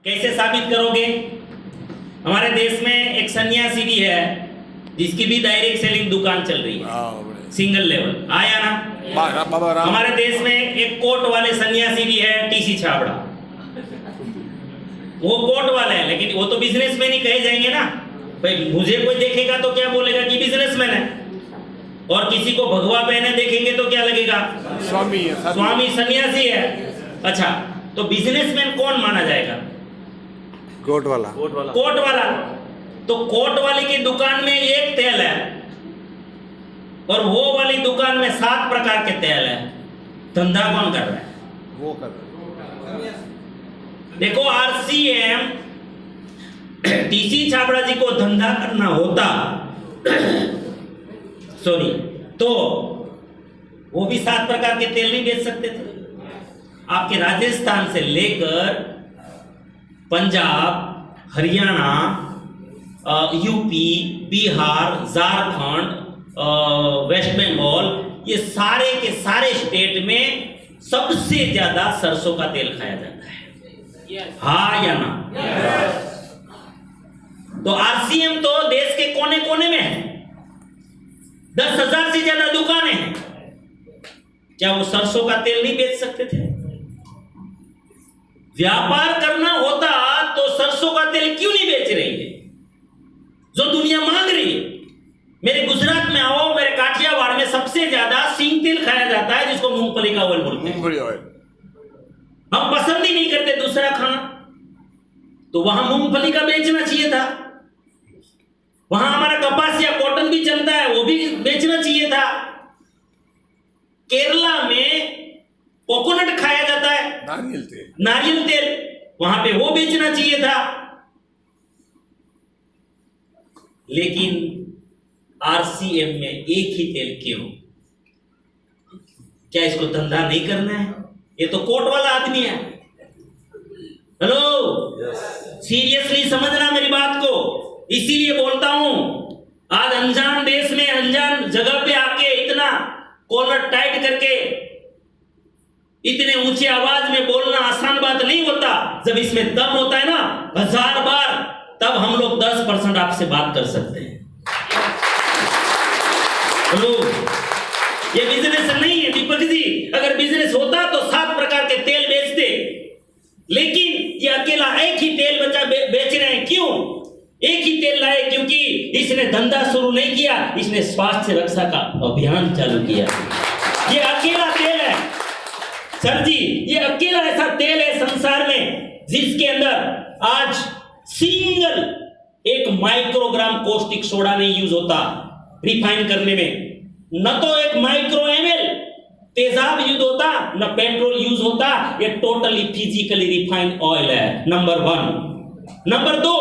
कैसे साबित करोगे? हमारे देश में एक सन्यासी भी है जिसकी भी डायरेक्ट सेलिंग दुकान चल रही है, सिंगल लेवल। आया ना? हमारे देश में एक कोट वाले सन्यासी भी है, टीसी छाबड़ा। वो कोट वाला है, लेकिन वो तो बिजनेसमैन ही कहे जाएंगे ना भाई। मुझे कोई देखेगा तो क्या बोलेगा कि बिजनेसमैन है, और किसी को भगवा पहने देखेंगे तो क्या लगेगा? स्वामी सन्यासी है। अच्छा, तो बिजनेसमैन कौन माना जाएगा? कोट वाला। तो कोट वाले की दुकान में एक तेल है और वो वाली दुकान में 7 प्रकार के तेल है। धंधा कौन कर रहा है? वो कर रहा है। देखो, आरसीएम टीसी छाबड़ा जी को धंधा करना होता सॉरी, तो वो भी 7 प्रकार के तेल नहीं बेच सकते थे। आपके राजस्थान से लेकर पंजाब, हरियाणा, यूपी, बिहार, झारखंड, वेस्ट बंगाल, ये सारे के सारे स्टेट में सबसे ज्यादा सरसों का तेल खाया जाता है। हाँ या ना? तो आरसीएम तो देश के कोने कोने में है, 10,000 से ज्यादा दुकानें हैं। क्या वो सरसों का तेल नहीं बेच सकते थे? व्यापार करना होता तो सरसों का तेल क्यों नहीं बेच रही है, जो दुनिया मांग रही है? मेरे गुजरात में आओ, मेरे काठियावाड़ में सबसे ज्यादा सींग तेल खाया जाता है, जिसको मूंगफली का ऑयल बोलते हैं। हम पसंद ही नहीं करते दूसरा खाना, तो वहां मूंगफली का बेचना चाहिए था। वहां हमारा कपास या कॉटन भी चलता है, वो भी बेचना चाहिए था। केरला में कोकोनट खाया जाता है, नारियल तेल, वहां पे वो बेचना चाहिए था। लेकिन आरसीएम में एक ही तेल क्यों? क्या इसको धंधा नहीं करना है? ये तो कोट वाला आदमी है। हेलो, सीरियसली समझना मेरी बात को। इसीलिए बोलता हूं, आज अनजान देश में अनजान जगह पे आके इतना कॉलर टाइट करके इतने ऊंचे आवाज में बोलना आसान बात नहीं होता। जब इसमें दम होता है ना 1000 बार, तब हम लोग 10% आपसे बात कर सकते हैं। हेलो, ये बिजनेस नहीं है दीपक जी। अगर बिजनेस होता तो 7 प्रकार के तेल बेचते, लेकिन ये अकेला एक ही तेल बेच रहे हैं। क्यों एक ही तेल लाए? क्योंकि इसने धंधा शुरू नहीं किया, इसने स्वास्थ्य रक्षा का अभियान चालू किया। ये अकेला तेल है सर जी, ये अकेला ऐसा तेल है संसार में जिसके अंदर आज सिंगल 1 माइक्रोग्राम कॉस्टिक सोडा नहीं यूज होता रिफाइन करने में। न तो 1 माइक्रो ml तेजाब यूज होता, न पेट्रोल यूज होता। ये टोटली फिजिकली रिफाइंड ऑयल है, नंबर 1। नंबर 2,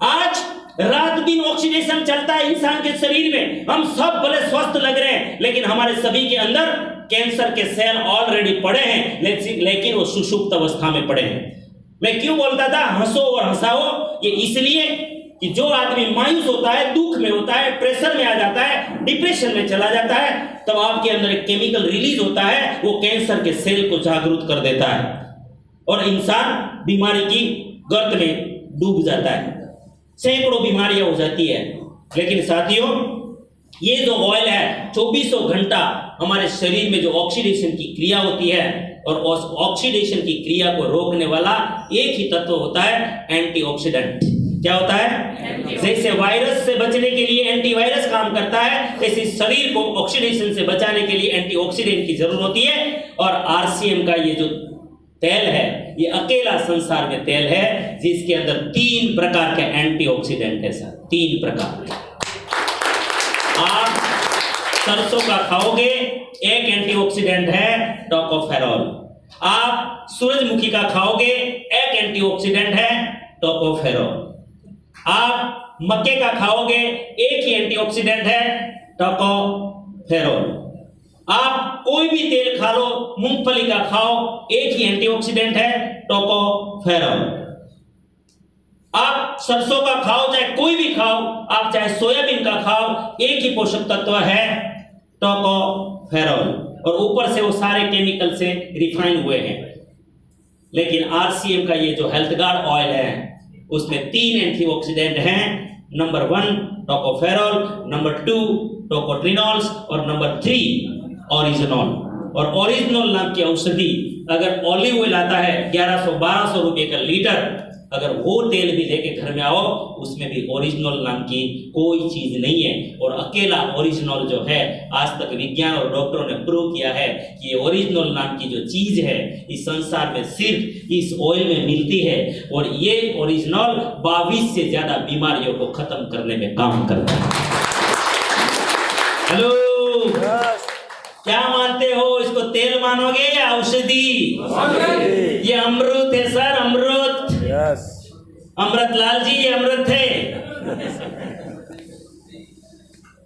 आज रात दिन ऑक्सीडेशन चलता है इंसान के शरीर में। हम सब भले स्वस्थ लग रहे हैं, लेकिन हमारे सभी के अंदर कैंसर के सेल ऑलरेडी पड़े हैं, लेकिन वो सुषुप्त अवस्था में पड़े हैं। मैं क्यों बोलता था हंसो और हंसाओ? ये इसलिए कि जो आदमी मायूस होता है, दुख में होता है, प्रेशर में आ जाता है, डिप्रेशन में चला जाता है, तब आपके अंदर एक केमिकल रिलीज होता है, वो कैंसर के सेल को जागरूक कर देता है और इंसान बीमारी की गर्त में डूब जाता है। सैकड़ों बीमारियां हो जाती है। लेकिन साथियों, ये जो ऑयल है 24 घंटा हमारे शरीर में जो ऑक्सीडेशन की क्रिया होती है, और ऑक्सीडेशन की क्रिया को रोकने वाला एक ही तत्व होता है, एंटीऑक्सीडेंट। क्या होता है? जैसे वायरस से बचने के लिए एंटीवायरस काम करता है, ऐसे शरीर को ऑक्सीडेशन से बचाने के लिए एंटीऑक्सीडेंट की जरूरत होती है। और आरसीएम का ये जो तेल है, ये अकेला संसार में तेल है जिसके अंदर 3 प्रकार के एंटीऑक्सीडेंट है सर, 3 प्रकार। आप सरसों का खाओगे, एक एंटीऑक्सीडेंट है टोकोफेरॉल। आप सूरजमुखी का खाओगे, एक एंटीऑक्सीडेंट है टोकोफेरॉल। आप मक्के का खाओगे, एक ही एंटीऑक्सीडेंट है टोकोफेरॉल। आप कोई भी तेल खा लो, मूंगफली का खाओ, एक ही एंटीऑक्सीडेंट है टोकोफेरॉल। आप सरसों का खाओ, चाहे कोई भी खाओ, आप चाहे सोयाबीन का खाओ, एक ही पोषक तत्व है टोकोफेरॉल, और ऊपर से वो सारे केमिकल से रिफाइन हुए हैं। लेकिन आरसीएम का ये जो हेल्थ गार्ड ऑयल है उसमें 3 एंटीऑक्सीडेंट हैं। नंबर 1 टोकोफेरॉल, नंबर 2 टोकोट्रिनॉल्स और नंबर 3 ओरिजिनॉल। और ओरिजिनल नाम की औषधि अगर ऑलिव ऑयल आता है 1100-1200 रुपए का लीटर, अगर वो तेल भी लेके घर में आओ उसमें भी ओरिजिनल नाम की कोई चीज नहीं है। और अकेला ओरिजिनल जो है आज तक विज्ञान और डॉक्टरों ने प्रूव किया है कि ये ओरिजिनल नाम की जो चीज है इस संसार में सिर्फ इस ऑयल में मिलती है। और ये ओरिजिनल 22 से ज्यादा बीमारियों को खत्म करने में काम करता है। हेलो, क्या मानते हो? इसको तेल मानोगे या औषधि? ये अमृत है सर, अमृत। अमृत लाल जी ये अमृत थे।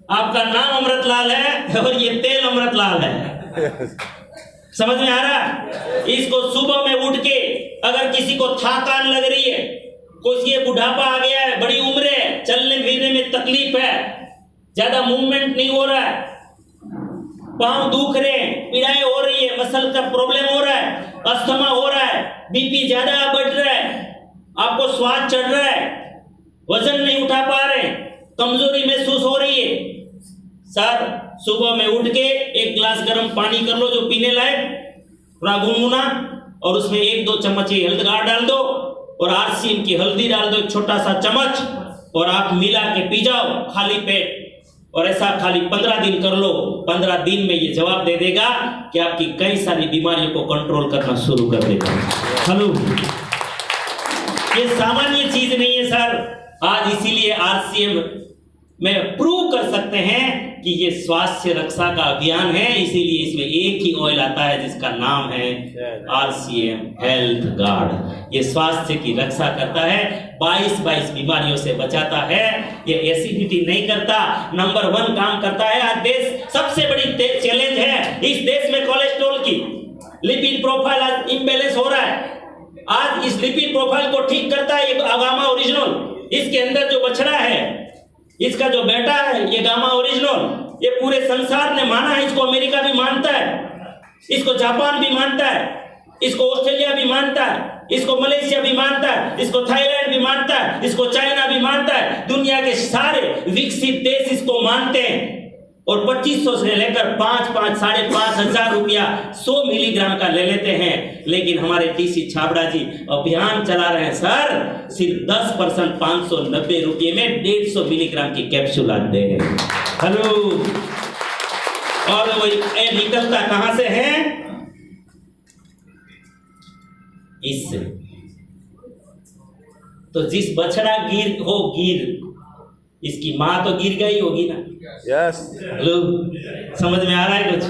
आपका नाम अमृत लाल है और ये तेल अमृत लाल है। समझ में आ रहा है? इसको सुबह में उठ के अगर किसी को थकान लग रही है, कोई ये बुढ़ापा आ गया है, बड़ी उम्र है, चलने फिरने में तकलीफ है, ज्यादा मूवमेंट नहीं हो रहा है, पांव दुख रहे हैं, पीड़ाएं हो रही है, मसल का प्रॉब्लम हो रहा है, अस्थमा हो रहा है, बीपी ज्यादा बढ़ रहा है, आपको श्वास चढ़ रहा है, वजन नहीं उठा पा रहे, कमजोरी महसूस हो रही है, सर सुबह में उठ के 1 गिलास गर्म पानी कर लो जो पीने लायक, थोड़ा गुनगुना, और उसमें 1-2 चम्मच हेल्थ गार्ड डाल दो और आरसीएम की हल्दी डाल दो 1 छोटा सा चम्मच, और आप मिला के पी जाओ खाली पेट। और ऐसा खाली 15 दिन कर लो। 15 दिन में ये जवाब दे देगा कि आपकी कई सारी बीमारियों को कंट्रोल करना शुरू कर देगा। हेलो, ये सामान्य चीज नहीं है सर। आज इसीलिए आरसीएम में प्रूव कर सकते हैं कि ये स्वास्थ्य रक्षा का अभियान है, इसीलिए इसमें एक ही ऑयल आता है जिसका नाम है आरसीएम हेल्थ गार्ड। ये स्वास्थ्य की रक्षा करता है, 22 बीमारियों से बचाता है, ये एसिडिटी नहीं करता, नंबर 1 काम करता है। आज देश सबसे बड़ी चैलेंज है इस देश में कोलेस्ट्रॉल की, लिपिड प्रोफाइल आज इम्बैलेंस हो रहा है। आज इस लिपिड प्रोफाइल को ठीक करता है ये गामा ओरिजिनल। इसके अंदर जो बछड़ा है, इसका जो बेटा है ये गामा ओरिजिनल, ये पूरे संसार ने माना है, इसको अमेरिका भी मानता है, इसको जापान भी मानता है, इसको ऑस्ट्रेलिया भी मानता है, इसको मलेशिया भी मानता है, इसको थाईलैंड भी मानता है, इसको चाइना भी मानता है, दुनिया के सारे विकसित देश इसको मानते हैं। और 2500 से लेकर 5,500 साढ़े 5,000 रुपया 100 मिलीग्राम का ले लेते हैं। लेकिन हमारे टीसी छाबड़ा जी अभियान चला रहे हैं सर, सिर्फ 10% 590 रुपये में 150 मिलीग्राम की कैप्सूल आते हैं। हेलो, और वो निकलता कहां से है? इससे। तो जिस बछड़ा गिर इसकी माँ तो गिर गई होगी ना। यस। हेलो, समझ में आ रहा है कुछ?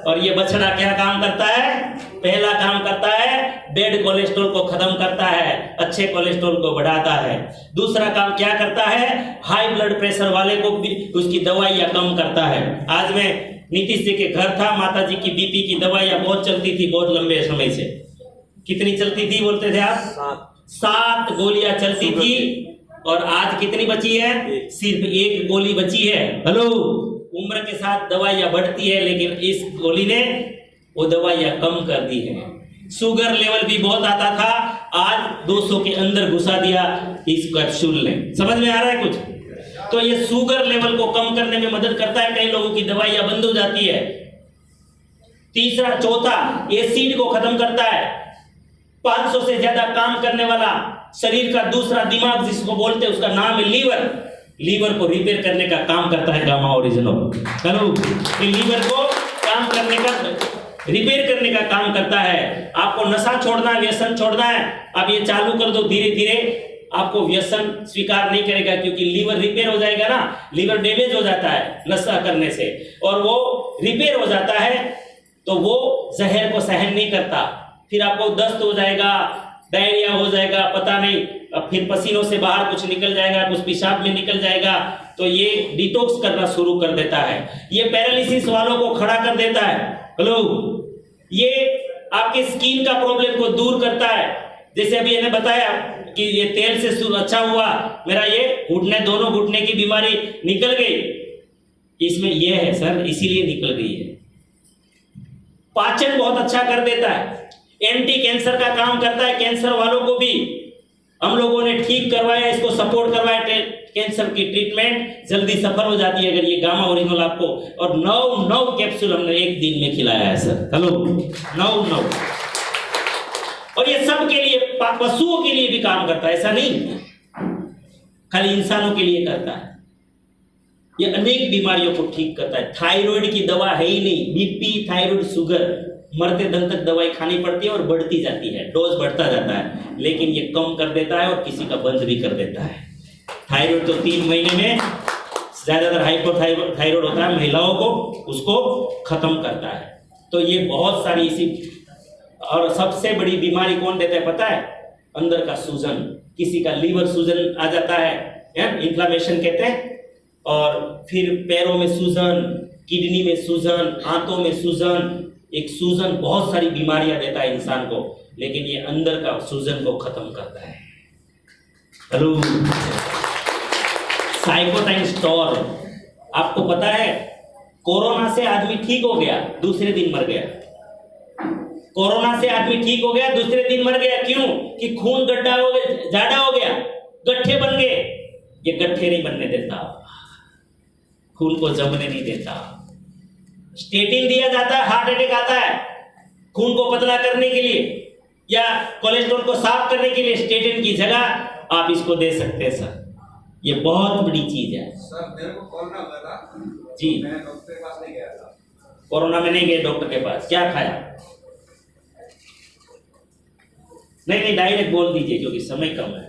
और ये बछड़ा क्या काम करता है? पहला काम करता है बैड कोलेस्ट्रॉल को खत्म करता है, अच्छे कोलेस्ट्रॉल को बढ़ाता है। दूसरा काम क्या करता है? हाई ब्लड प्रेशर वाले को भी उसकी दवाइयाँ कम करता है। आज मैं नीतीश जी के घर था, माता जी की बीपी की दवाइयाँ बहुत चलती थी, बहुत लंबे समय से। कितनी चलती थी बोलते थे आप? 7 गोलियां चलती थी। और आज कितनी बची है? सिर्फ 1 गोली बची है। हेलो, उम्र के साथ दवाइयां बढ़ती है, लेकिन इस गोली ने वो दवाइयां कम कर दी है। शुगर लेवल भी बहुत आता था, आज 200 के अंदर घुसा दिया इस कैप्सूल ने। समझ में आ रहा है कुछ? तो ये शुगर लेवल को कम करने में मदद करता है, कई लोगों की दवाइयां बंद हो जाती है। तीसरा, चौथा, एसिड को खत्म करता है। 500 से ज्यादा काम करने वाला शरीर का दूसरा दिमाग जिसको बोलते हैं उसका नाम है लीवर को रिपेयर करने का काम करता है गामा ओरिजिनल। हेलो, ये लीवर को काम करने का रिपेयर करने का काम करता है। आपको नशा छोड़ना है, व्यसन छोड़ना है, आप ये चालू कर दो, धीरे धीरे आपको व्यसन स्वीकार नहीं करेगा, क्योंकि लीवर रिपेयर हो जाएगा ना। लीवर डैमेज हो जाता है नशा करने से, और वो रिपेयर हो जाता है तो वो जहर को सहन नहीं करता, फिर आपको दस्त हो जाएगा, डायरिया हो जाएगा, पता नहीं, अब फिर पसीनों से बाहर कुछ निकल जाएगा, कुछ पेशाब में निकल जाएगा, तो ये डिटॉक्स करना शुरू कर देता है। ये पैरालिसिस वालों को खड़ा कर देता है। हेलो, ये आपके स्किन का प्रॉब्लम को दूर करता है। जैसे अभी मैंने बताया कि ये तेल से अच्छा हुआ, मेरा ये घुटने, दोनों घुटने की बीमारी निकल गई, इसमें ये है सर, इसीलिए निकल गई है। पाचन बहुत अच्छा कर देता है। एंटी कैंसर का काम करता है, कैंसर वालों को भी हम लोगों ने ठीक करवाया, इसको सपोर्ट करवाया, कैंसर की ट्रीटमेंट जल्दी सफल हो जाती है अगर ये गामा ओरिजिनल आपको। और 9 कैप्सूल हमने एक दिन में खिलाया है सर, हेलो 9। और ये सब के लिए, पशुओं के लिए भी काम करता है, ऐसा नहीं खाली इंसानों के लिए करता है। ये अनेक बीमारियों को ठीक करता है। थायराइड की दवा है ही नहीं, बीपी, थायराइड, शुगर, मरते दम तक दवाई खानी पड़ती है और बढ़ती जाती है, डोज बढ़ता जाता है, लेकिन ये कम कर देता है और किसी का बंद भी कर देता है। थायराइड तो 3 महीने में, ज्यादातर हाइपोथायराइड होता है महिलाओं को, उसको खत्म करता है। तो ये बहुत सारी इसी, और सबसे बड़ी बीमारी कौन देता है पता है? अंदर का सूजन, किसी का लीवर सूजन आ जाता है, इन्फ्लामेशन कहते हैं, और फिर पैरों में सूजन, किडनी में सूजन, आंतों में सूजन, एक सूजन बहुत सारी बीमारियां देता है इंसान को, लेकिन ये अंदर का सूजन को खत्म करता है। हेलो, साइकोटाइन स्टोर, आपको पता है कोरोना से आदमी ठीक हो गया, दूसरे दिन मर गया। कोरोना से आदमी ठीक हो गया, दूसरे दिन मर गया। क्यों? कि खून गड्ढा हो गया, जाड़ा हो गया, गड्ढे बन गए। ये गड्ढे नहीं बनने देता, खून को जमने नहीं देता। स्टेटिन दिया जाता है, हार्ट अटैक आता है, खून को पतला करने के लिए या कोलेस्ट्रॉल को साफ करने के लिए स्टेटिन की जगह आप इसको दे सकते हैं सर। ये बहुत बड़ी चीज है सर। मेरे को कोरोना हुआ था जी, मैं डॉक्टर के पास नहीं गया था। कोरोना में नहीं गए डॉक्टर के पास, क्या खाया? नहीं, डायरेक्ट बोल दीजिए क्योंकि समय कम है।